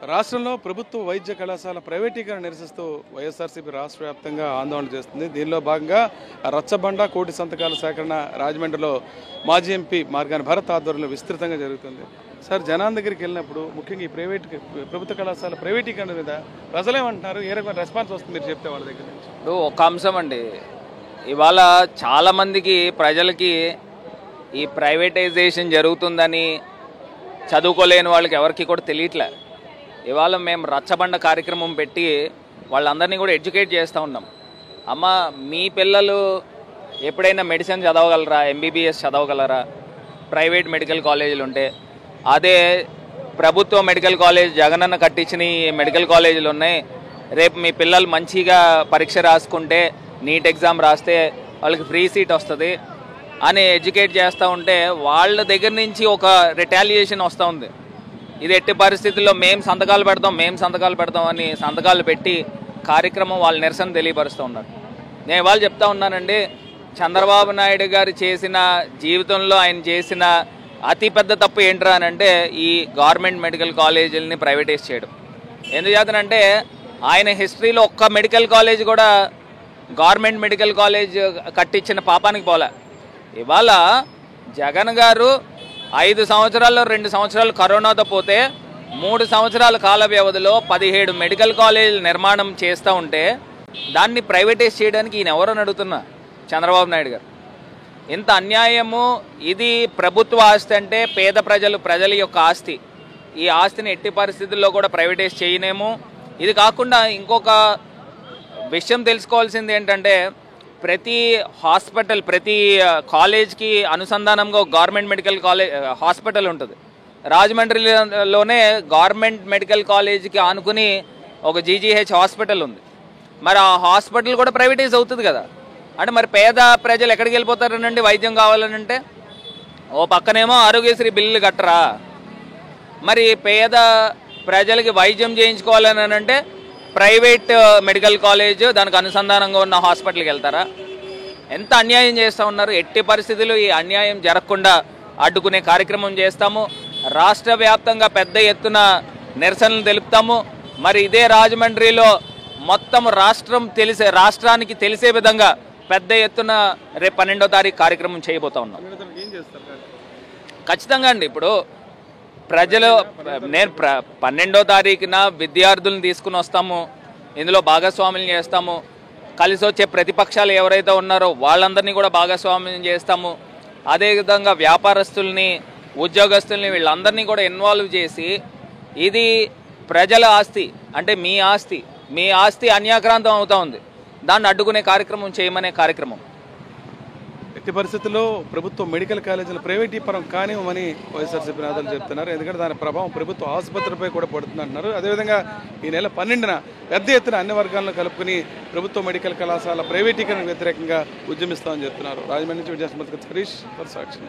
రాష్ట్రంలో ప్రభుత్వ వైద్య కళాశాల ప్రైవేటీకరణ నిరసిస్తూ వైఎస్ఆర్సీపీ రాష్ట్ర వ్యాప్తంగా ఆందోళన చేస్తుంది. దీనిలో భాగంగా రచ్చబండ కోటి సంతకాల సేకరణ రాజమండ్రిలో మాజీ ఎంపీ మార్గాని భరత్ ఆధ్వర్యంలో విస్తృతంగా జరుగుతుంది. సార్, జనాల దగ్గరికి వెళ్ళినప్పుడు ముఖ్యంగా ఈ ప్రభుత్వ కళాశాల ప్రైవేటీకరణ మీద ప్రజలేమంటున్నారు, ఏ రకమైన రెస్పాన్స్ వస్తుంది మీరు చెప్తే వాళ్ళ దగ్గర నుంచి? ఒక అంశం అండి, ఇవాళ చాలామందికి ప్రజలకి ఈ ప్రైవేటైజేషన్ జరుగుతుందని చదువుకోలేని వాళ్ళకి ఎవరికి కూడా తెలియట్లే. ఇవాళ మేము రచ్చబండ కార్యక్రమం పెట్టి వాళ్ళందరినీ కూడా ఎడ్యుకేట్ చేస్తూ ఉన్నాం. అమ్మ, మీ పిల్లలు ఎప్పుడైనా మెడిసిన్ చదవగలరా, ఎంబీబీఎస్ చదవగలరా? ప్రైవేట్ మెడికల్ కాలేజీలు ఉంటే, అదే ప్రభుత్వ మెడికల్ కాలేజ్ జగనన్న కట్టించిన మెడికల్ కాలేజీలు ఉన్నాయి. రేపు మీ పిల్లలు మంచిగా పరీక్ష రాసుకుంటే, నీట్ ఎగ్జామ్ రాస్తే వాళ్ళకి ఫ్రీ సీట్ వస్తుంది అని ఎడ్యుకేట్ చేస్తూ ఉంటే వాళ్ళ దగ్గర నుంచి ఒక రిటాలియేషన్ వస్తూ ఉంది. ఇది ఎట్టి పరిస్థితుల్లో మేము సంతకాలు పెడతాం అని సంతకాలు పెట్టి కార్యక్రమం వాళ్ళ నిరసన తెలియపరుస్తూ ఉన్నారు. నేను ఇవాళ చెప్తా ఉన్నానండి, చంద్రబాబు నాయుడు గారు చేసిన జీవితంలో ఆయన చేసిన అతిపెద్ద తప్పు ఏంట్రా అని అంటే ఈ గవర్నమెంట్ మెడికల్ కాలేజీలని ప్రైవేటైజ్ చేయడం. ఎందుచేతనంటే ఆయన హిస్టరీలో ఒక్క మెడికల్ కాలేజ్ కూడా గవర్నమెంట్ మెడికల్ కాలేజ్ కట్టించిన పాపానికి పోలే. ఇవాళ జగన్ గారు 5 సంవత్సరాల్లో 2 సంవత్సరాలు కరోనాతో పోతే 3 సంవత్సరాల కాల వ్యవధిలో 17 మెడికల్ కాలేజీలు నిర్మాణం చేస్తూ ఉంటే దాన్ని ప్రైవేటైజ్ చేయడానికి ఈయన ఎవరని అడుగుతున్నా? చంద్రబాబు నాయుడు గారు. ఇంత అన్యాయము. ఇది ప్రభుత్వ ఆస్తి అంటే పేద ప్రజల యొక్క ఆస్తి. ఈ ఆస్తిని ఎట్టి పరిస్థితుల్లో కూడా ప్రైవేటైజ్ చేయనేమో. ఇది కాకుండా ఇంకొక విషయం తెలుసుకోవాల్సింది ఏంటంటే, ప్రతి హాస్పిటల్, ప్రతి కాలేజ్కి అనుసంధానంగా ఒక గవర్నమెంట్ మెడికల్ కాలేజ్ హాస్పిటల్ ఉంటుంది. రాజమండ్రిలోనే గవర్నమెంట్ మెడికల్ కాలేజీకి ఆనుకుని ఒక జీజీహెచ్ హాస్పిటల్ ఉంది. మరి ఆ హాస్పిటల్ కూడా ప్రైవేటైజ్ అవుతుంది కదా. అంటే మరి పేద ప్రజలు ఎక్కడికి వెళ్ళిపోతారనండి వైద్యం కావాలనంటే? ఓ పక్కనేమో ఆరోగ్యశ్రీ బిల్లులు కట్టరా, మరి పేద ప్రజలకి వైద్యం చేయించుకోవాలని అంటే ప్రైవేట్ మెడికల్ కాలేజ్ దానికి అనుసంధానంగా ఉన్న హాస్పిటల్కి వెళ్తారా? ఎంత అన్యాయం చేస్తూ ఉన్నారు. ఎట్టి పరిస్థితుల్లో ఈ అన్యాయం జరగకుండా అడ్డుకునే కార్యక్రమం చేస్తాము. రాష్ట్ర వ్యాప్తంగా పెద్ద ఎత్తున నిరసనలు తెలుపుతాము. మరి ఇదే రాజమండ్రిలో మొత్తం రాష్ట్రానికి తెలిసే విధంగా పెద్ద ఎత్తున రేపు 12వ తారీఖు కార్యక్రమం చేయబోతా ఉన్నాం. ఖచ్చితంగా అండి. ఇప్పుడు ప్రజలు, నేను 12వ తారీఖున విద్యార్థులను తీసుకుని వస్తాము, ఇందులో భాగస్వామ్యం చేస్తాము. కలిసి వచ్చే ప్రతిపక్షాలు ఎవరైతే ఉన్నారో వాళ్ళందరినీ కూడా భాగస్వామ్యం చేస్తాము. అదేవిధంగా వ్యాపారస్తుల్ని, ఉద్యోగస్తుల్ని, వీళ్ళందరినీ కూడా ఇన్వాల్వ్ చేసి ఇది ప్రజల ఆస్తి అంటే మీ ఆస్తి అన్యాక్రాంతం అవుతూ ఉంది, దాన్ని అడ్డుకునే కార్యక్రమం చేయమనే కార్యక్రమం. ఎట్టి పరిస్థితుల్లో ప్రభుత్వ మెడికల్ కాలేజీలు ప్రైవేటీకరణ కానివ్వమని వైఎస్ఆర్సీపీ నేతలు చెప్తున్నారు. ఎందుకంటే దాని ప్రభావం ప్రభుత్వ ఆసుపత్రిపై కూడా పడుతుంది అంటున్నారు. అదేవిధంగా ఈ నెల 12న పెద్ద ఎత్తున అన్ని వర్గాలను కలుపుకుని ప్రభుత్వ మెడికల్ కళాశాల ప్రైవేటీకరణ వ్యతిరేకంగా ఉద్యమిస్తామని చెప్తున్నారు. రాజమండ్రి నుంచి విజయ హరీష్ ఫర్ సాక్షి.